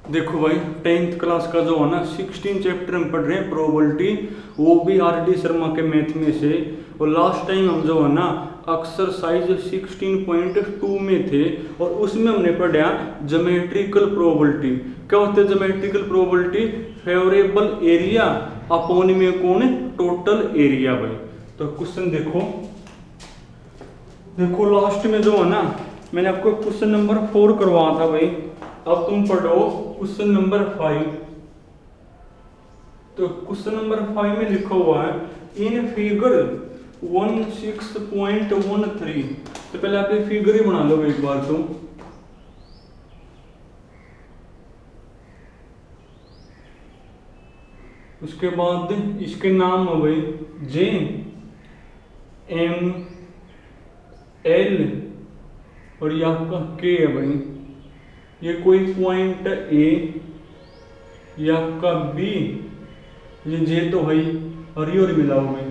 देखो भाई, 10th class का जो है ना 16 चैप्टर हम पढ़ रहे हैं प्रोबेबिलिटी, वो भी आर डी शर्मा के मैथ में से। और लास्ट टाइम हम जो है ना एक्सरसाइज 16.2 में थे, और उसमें हमने पढ़ा ज्योमेट्रिकल प्रोबेबिलिटी। क्या होता है geometrical probability? Favourable area upon में कौन टोटल एरिया भाई। तो क्वेश्चन देखो, लास्ट में जो है ना मैंने आपको क्वेश्चन नंबर 4 करवाया था भाई। अब तुम पढ़ो क्वेश्चन नंबर 5। तो क्वेश्चन नंबर 5 में लिखा हुआ है इन फिगर 16.13। तो पहले आप ये फिगर ही बना लो एक बार तो। उसके बाद इसके नाम है भाई जे एम एल और ये आपका के है भाई। ये कोई पॉइंट ए, ये आपका बी, ये जे तो भाई और ये और मिलाओ भाई।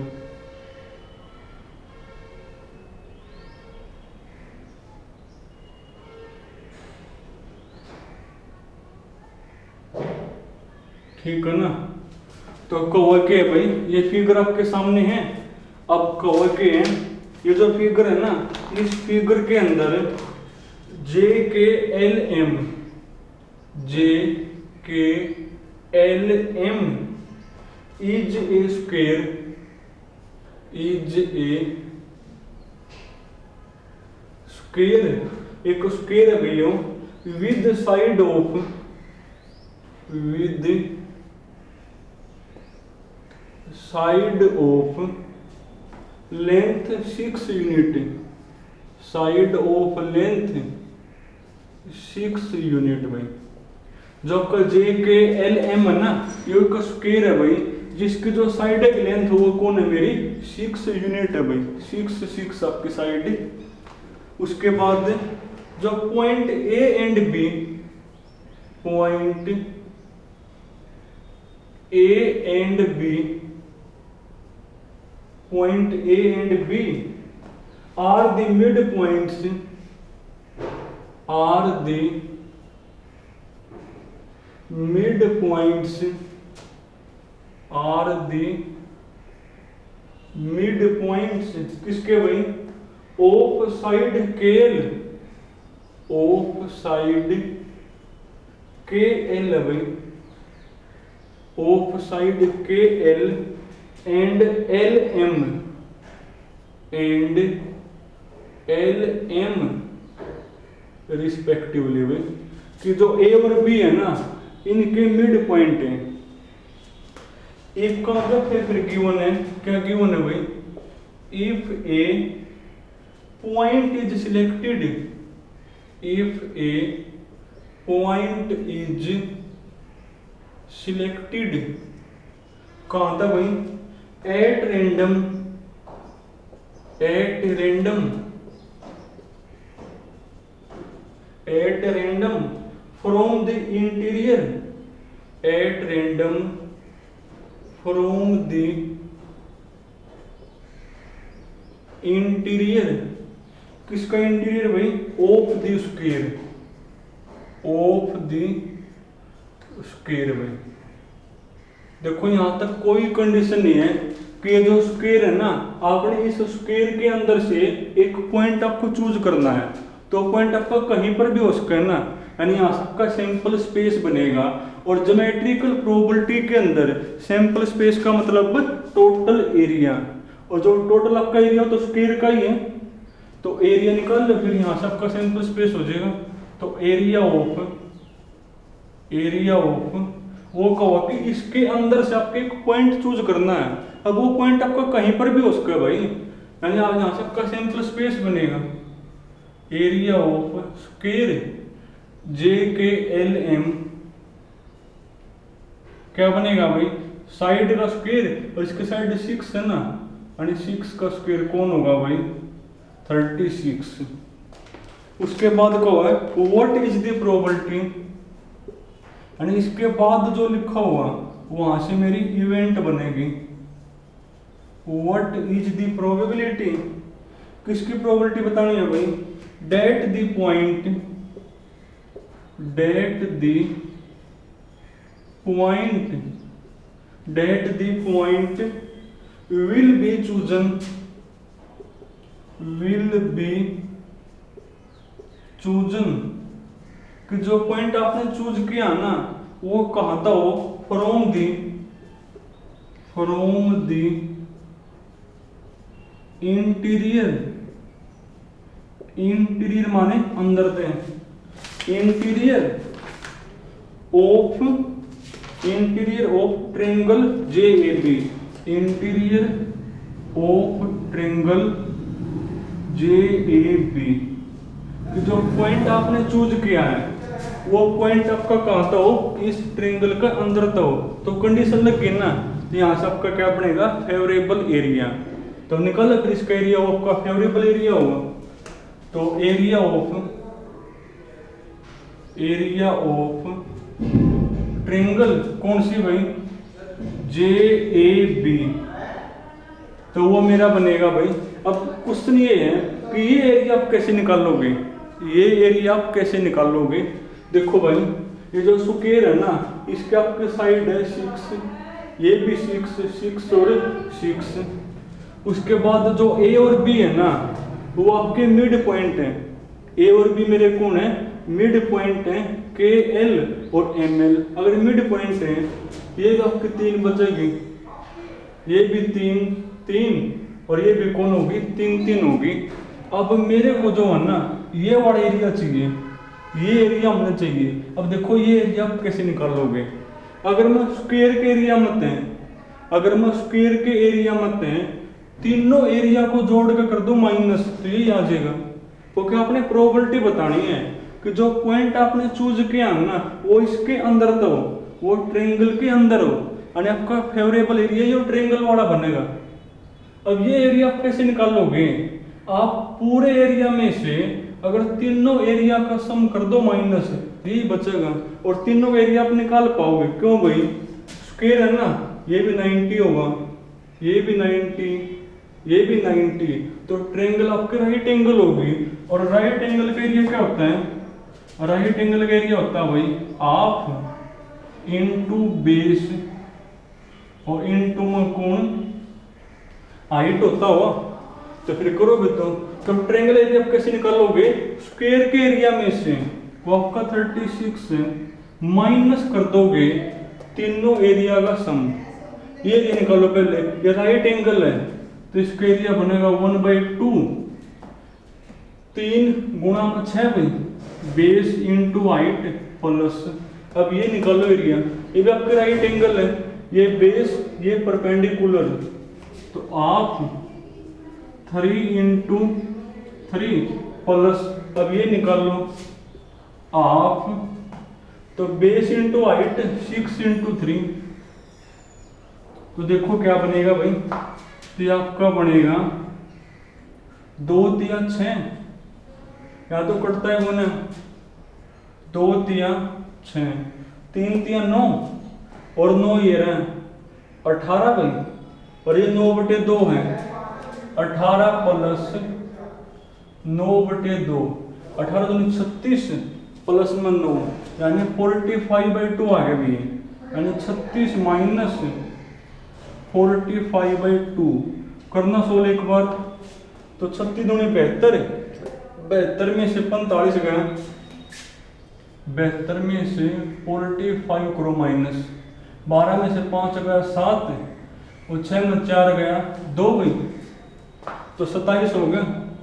ठीक है ना। तो कवर के भाई ये फिगर आपके सामने है। अब कवर के है, ये जो फिगर है ना, इस फिगर के अंदर जे K L M, J K L M is a square, is a square, एक स्क्वेयर है भैया with side of, with side of length 6 unit, side of length 6 unit भाई। जो आपका जे के एल एम है ना, ये एक स्क्वायर है भाई, जिसकी जो साइड की लेंथ है वो कौन है मेरी 6 यूनिट है भाई। 6 आपकी साइड। उसके बाद जो point A and B, point A and B, point A and B are the mid points, are the mid points, are the mid points किसके भाई? Of side K L, of side K L है भाई, of side K L and L M, and L M respectively भाई। कि जो ए और B है ना, इनके मिड पॉइंट है। इफ का मतलब फिर गिवन है, क्या गिवन है भाई? If A point is selected, if A point is selected, कहां था भाई? At random, at random, at random from the interior, at random from the interior, किसका इंटीरियर भाई? Of the square, of the square भाई। देखो यहां तक कोई कंडीशन नहीं है कि ये जो स्क्वायर है ना, आपने इस स्क्वायर के अंदर से एक पॉइंट आपको चूज करना है। तो पॉइंट आपका कहीं पर भी हो सकता है ना, यानी यहाँ सबका सैंपल स्पेस बनेगा। और ज्योमेट्रिकल प्रोबेबिलिटी के अंदर सैंपल स्पेस का मतलब टोटल एरिया, और जो टोटल आपका एरिया तो स्क्वायर का ही है, तो एरिया निकाल लो, फिर यहाँ सबका सैंपल स्पेस हो जाएगा। तो एरिया ऑफ, एरिया ऑफ वो कहो कि इसके अंदर से आपको एक पॉइंट चूज करना है। अब वो पॉइंट आपका कहीं पर भी हो सकता है भाई, यानी आप यहाँ सबका सैंपल स्पेस बनेगा। Area of square J K L M क्या बनेगा भाई? साइड का स्क्वायर, और इसके साइड 6 है ना, यानी 6 का स्क्वायर कौन होगा भाई? 36। उसके बाद कहो है व्हाट इज द प्रोबेबिलिटी, यानी इसके बाद जो लिखा हुआ वहां से मेरी इवेंट बनेगी। व्हाट इज द प्रोबेबिलिटी, किसकी प्रोबेबिलिटी बतानी है भाई? That the point, that the point that the point will be chosen कि जो पॉइंट आपने चूज किया ना वो कहाँ था हो फ्रॉम द इंटीरियर माने अंदर थे interior of triangle JAB interior of triangle JAB कि जो पॉइंट आपने चूज किया है वो पॉइंट आपका कहाँ था हो इस ट्रायंगल का अंदर था हो तो कंडीशन लग गई ना तो यहाँ से आपका क्या बनेगा फेवरेबल एरिया तो निकल फिर इसका एरिया आपका फेवरेबल एरिया होगा तो एरिया ऑफ ट्रायंगल कौन सी भाई JAB तो वो मेरा बनेगा भाई। अब क्वेश्चन ये है कि ये एरिया आप कैसे निकालोगे देखो भाई ये जो स्क्वायर है ना इसके आपके साइड है 6 ये भी 6 और 6 उसके बाद जो A और B है ना वो आपके मिड पॉइंट है A और B मेरे कौन है मिड पॉइंट है KL और ML अगर मिड पॉइंट है ये तो आपकी 3 बचेगी ये भी 3 और ये भी कौन होगी 3 होगी। अब मेरे को जो है ना ये वाला एरिया चाहिए ये एरिया होना चाहिए। अब देखो ये एरिया आप कैसे निकालोगे अगर मैं स्क्वायर के एरिया मत हैं तीनों एरिया को जोड़ के कर दो माइनस तो यही आ जाएगा क्योंकि आपने प्रोबेबिलिटी बतानी है कि जो पॉइंट आपने चूज किया ना वो इसके अंदर तो वो ट्रायंगल के अंदर हो यानी आपका फेवरेबल एरिया ये ट्रायंगल वाला बनेगा। अब ये एरिया आप कैसे निकालोगे आप पूरे एरिया में से अगर तीनों एरिया का सम कर दो माइनस यही बचेगा और तीनों एरिया आप निकाल पाओगे क्यों भाई स्क्वायर है ना ये भी 90 होगा ये भी 90 तो ट्रायंगल आपके राइट एंगल होगी और राइट एंगल का एरिया क्या होता है राइट एंगल का एरिया होता है भाई हाफ इनटू बेस और इनटू में कोण हाइट होता हुआ तो फिर करो भी तो ट्रायंगल एरिया आप कैसे निकालोगे स्क्वायर के एरिया में से वो आपका 36 है माइनस कर दोगे तीनों एरिया का सम ये एरिया निकालो पहले ये राइट एंगल है तो इसका एरिया बनेगा 1/2 3 गुणा 6 भाई बेस इनटू हाइट प्लस अब ये निकालो एरिया ये भी आपके राइट एंगल है ये बेस ये परपेंडिकुलर तो आप 3 इंटू 3 प्लस अब ये निकाल लो आप तो बेस इंटू हाइट 6 इंटू 3 तो देखो क्या बनेगा भाई तो ये आपका बनेगा 2 तिया 6 या तो कटता है वो ना 2 तिया 6 3 तिया 9 और 9 ये रहा 18 भाई और ये 9/2 है 18 प्लस 9/2 18 दूनी 36 प्लस में 9 यानी 45/2 आ गया भी यानी 36 माइनस 45/2 करना 16 एक बार तो 36 दूनी 72 में से 45 गया 72 में से 45 करो माइनस 12 में से 5 गया 7 और 6 में 4 गया 2 भाई तो 27 हो गया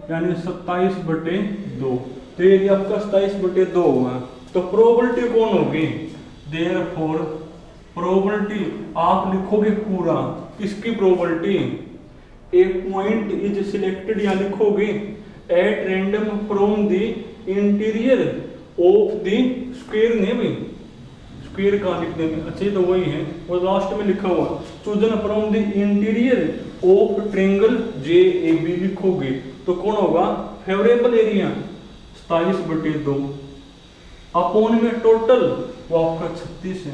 यानी 27/2 तो ये आपका 27/2 होगा। तो प्रोबेबिलिटी कौन होगी देयरफॉर प्रोबेबिलिटी आप लिखोगे पूरा किसकी probability A point is selected या लिखोगे at random from the interior of the square ने भाई स्क्वायर का लिखने में अच्छे तो वही है वो लास्ट में लिखा हुआ chosen from the interior of triangle JAB लिखोगे तो कौन होगा फेवरेबल एरिया 27/2 अपॉन में टोटल वो आपका 36 है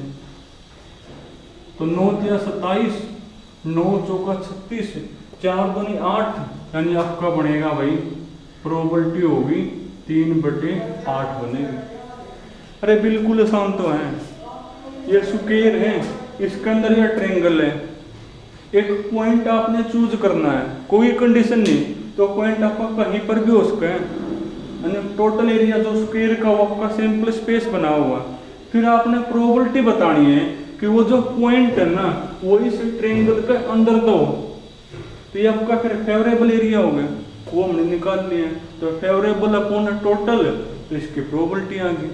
तो 9 तिया 27 9 चौका 36 4 दूनी 8 यानी आपका बनेगा भाई प्रोबेबिलिटी होगी 3/8 बनेगी। अरे बिल्कुल आसान तो है ये स्क्वायर है, इसके अंदर ये ट्रायंगल है। एक पॉइंट आपने चूज करना है, कोई कंडीशन नहीं, तो पॉइंट आपका कहीं पर भी हो सकता है। टोटल एरिया जो स्क्वायर का वो आपका सैंपल स्पेस बना हुआ। फिर आपने प्रोबेबिलिटी बतानी है कि वो जो पॉइंट है ना वो इस ट्रायंगल के अंदर तो हो। तो ये आपका फिर फेवरेबल एरिया हो गया, वो हमने निकाल लिया। तो फेवरेबल अपॉन टोटल, तो इसकी प्रोबेबिलिटी आ गई।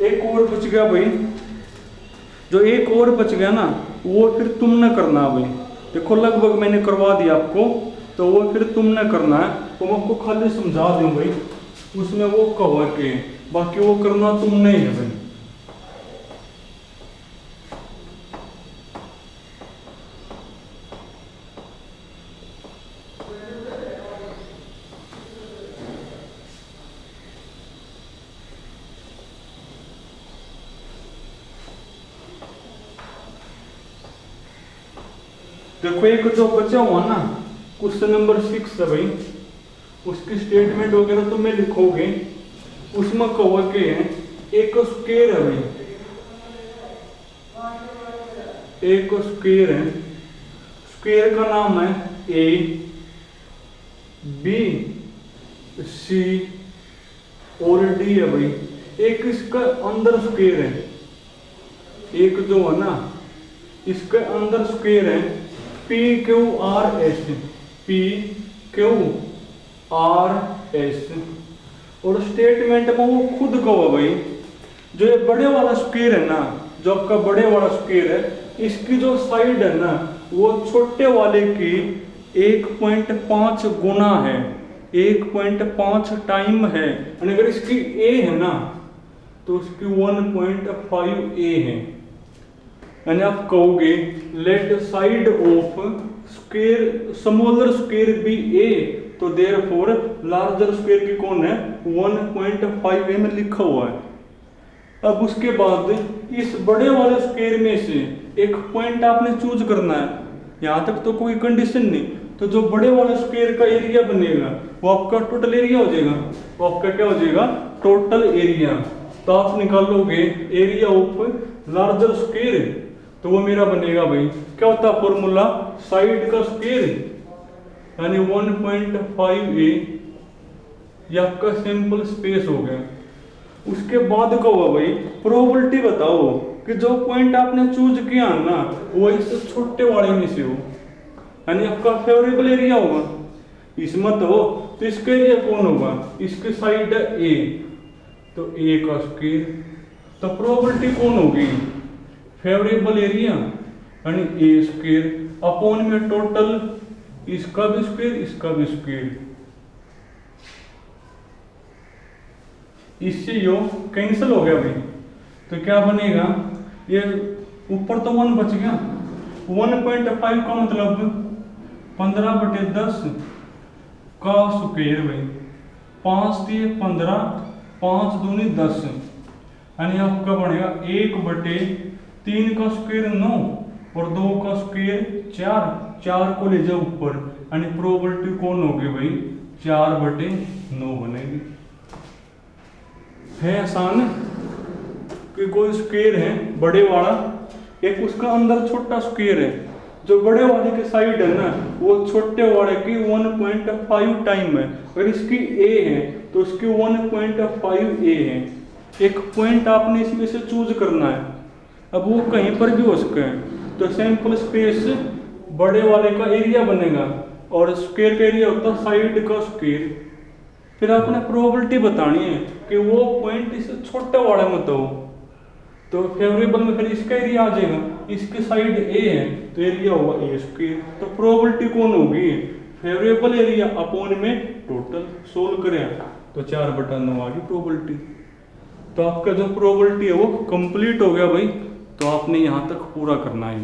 एक और बच गया भाई, जो एक और बच गया ना वो फिर तुमने करना भाई। देखो लगभग मैंने करवा दिया आपको, तो वो फिर तुमने करना है। तो मैं आपको खाली समझा दूं भाई, उसमें वो कवर के, बाकी वो करना तुमने ही है भाई। देखो एक जो बचा हुआ ना क्वेश्चन नंबर 6 है भाई, उसकी स्टेटमेंट वगैरह तो मैं लिखोगे। उसमें कहो के एक स्क्वायर है भाई, एक स्क्वायर है, स्क्वायर का नाम है ए बी सी और डी है भाई। एक इसका अंदर स्क्वायर है, एक जो है ना इसके अंदर स्क्वायर है P Q R S, P Q R S. और स्टेटमेंट में वो खुद कहो भाई, जो ये बड़े वाला स्क्वायर है ना, जो आपका बड़े वाला स्क्वायर है, इसकी जो साइड है ना वो छोटे वाले की 1.5 गुना है, 1.5 टाइम है। और अगर इसकी ए है ना तो उसकी 1.5 ए है। यानी आप कहोगे let side of square smaller square B A, तो देयरफॉर लार्जर स्क्वायर की कौन है 1.5 ए में लिखा हुआ है। अब उसके बाद इस बड़े वाले स्क्वायर में से एक पॉइंट आपने चूज करना है, यहां तक तो कोई कंडीशन नहीं। तो जो बड़े वाले स्क्वायर का एरिया बनेगा वो आपका टोटल एरिया हो जाएगा, वो आपका क्या हो जाएगा टोटल एरिया। तो आप निकालोगे एरिया ऑफ लार्जर स्क्वायर, तो वो मेरा बनेगा भाई क्या होता है फॉर्मूला, साइड का स्क्वायर यानी 1.5 ए, ये आपका सैंपल स्पेस हो गया। उसके बाद का हुआ भाई प्रोबेबिलिटी बताओ कि जो पॉइंट आपने चूज किया ना वो इस छोटे वाले में से हो, यानी आपका फेवरेबल एरिया होगा। इसमें तो इसका एरिया कौन होगा, इसके साइड है ए, तो ए का स्क्वायर। तो प्रोबेबिलिटी कौन होगी फेवरेबल एरिया यानी ए स्क्वायर अपॉन में टोटल इसका भी स्क्वायर इसका भी स्क्वायर। इससे यो कैंसिल हो गया भाई, तो क्या बनेगा, ये ऊपर तो 1 बच गया, 1.5 का मतलब 15/10 का स्क्वायर भाई, 5 दिए 15, 5 दूनी 10, यानी आपका बनेगा 1/3 का स्क्वायर 9 और 2 का स्क्वायर 4, 4 को ले जाओ ऊपर, यानी प्रोबेबिलिटी कौन होगी भाई 4/9 बनेगी। है आसान कि कोई स्क्वायर है बड़े वाला, एक उसका अंदर छोटा स्क्वायर है, जो बड़े वाले के साइड है ना वो छोटे वाले की 1.5 टाइम है। अगर इसकी ए है तो उसकी 1.5 ए है। एक पॉइंट आपने इसमें से चूज करना है, अब वो कहीं पर भी हो सकता है। तो सैंपल स्पेस बड़े वाले का एरिया बनेगा और स्क्वायर का एरिया होता है साइड का स्क्वायर। फिर आपने प्रोबेबिलिटी बतानी है कि वो पॉइंट इस छोटे वाले में तो फेवरेबल में फिर इसका एरिया आ जाएगा, इसकी साइड ए है तो एरिया होगा ए स्क्वायर। तो प्रोबेबिलिटी कौन होगी फेवरेबल एरिया अपॉन में टोटल। सोल्व करें तो 4/9 आ गई प्रोबेबिलिटी। तो आपका जो प्रोबेबिलिटी है वो कंप्लीट हो गया भाई। तो आपने यहाँ तक पूरा करना है।